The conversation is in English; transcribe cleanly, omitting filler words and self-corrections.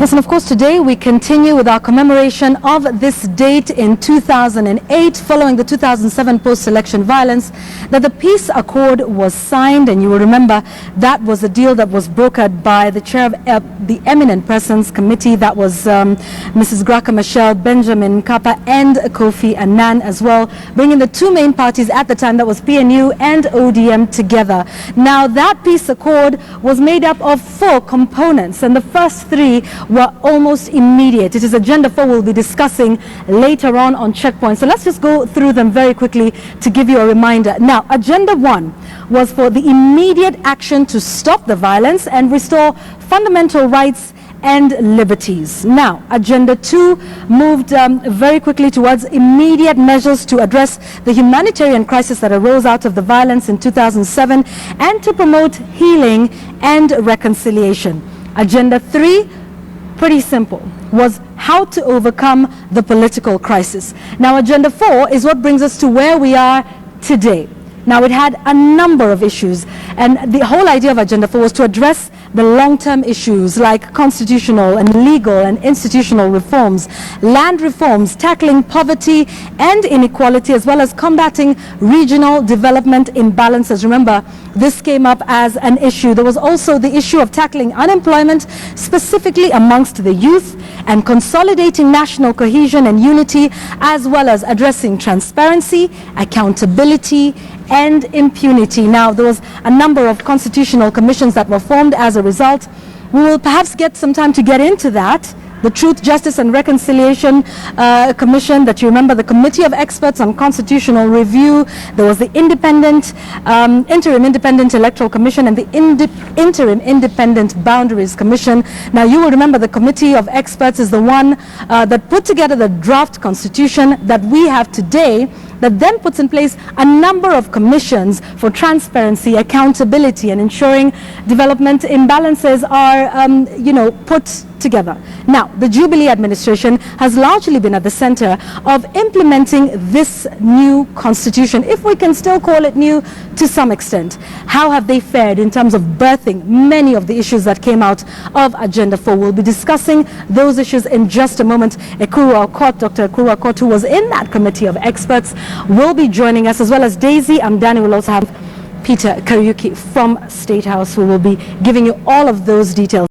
Yes, and of course today we continue with our commemoration of this date in 2008 following the 2007 post-election violence that the peace accord was signed, and you will remember that was a deal that was brokered by the chair of the Eminent Persons Committee, that was Mrs. Graca Machel, Benjamin Mkapa and Kofi Annan as well, bringing the two main parties at the time, that was PNU and ODM, together. Now that peace accord was made up of 4 components, and the first 3 were almost immediate. It is Agenda 4 we'll be discussing later on Checkpoint. So let's just go through them very quickly to give you a reminder. Now, Agenda 1 was for the immediate action to stop the violence and restore fundamental rights and liberties. Now, Agenda 2 moved very quickly towards immediate measures to address the humanitarian crisis that arose out of the violence in 2007 and to promote healing and reconciliation. Agenda 3, pretty simple, was how to overcome the political crisis. Now, Agenda 4 is what brings us to where we are today. Now, it had a number of issues, and the whole idea of Agenda 4 was to address the long-term issues like constitutional and legal and institutional reforms, land reforms, tackling poverty and inequality, as well as combating regional development imbalances. Remember, this came up as an issue. There was also the issue of tackling unemployment, specifically amongst the youth, and consolidating national cohesion and unity, as well as addressing transparency, accountability, and impunity. Now, there was a number of constitutional commissions that were formed as a result. We will perhaps get some time to get into that. The Truth, Justice and Reconciliation Commission, that you remember, the Committee of Experts on Constitutional Review, there was the Interim Independent Electoral Commission and the Interim Independent Boundaries Commission. Now, you will remember the Committee of Experts is the one that put together the draft constitution that we have today, that then puts in place a number of commissions for transparency, accountability, and ensuring development imbalances are, put together. Now, the Jubilee administration has largely been at the center of implementing this new constitution, if we can still call it new to some extent. How have they fared in terms of birthing many of the issues that came out of Agenda 4? We'll be discussing those issues in just a moment. Dr. Ekuru Aukot, who was in that committee of experts, will be joining us, as well as Daisy Amdani. Will also have Peter Kariuki from State House, who will be giving you all of those details.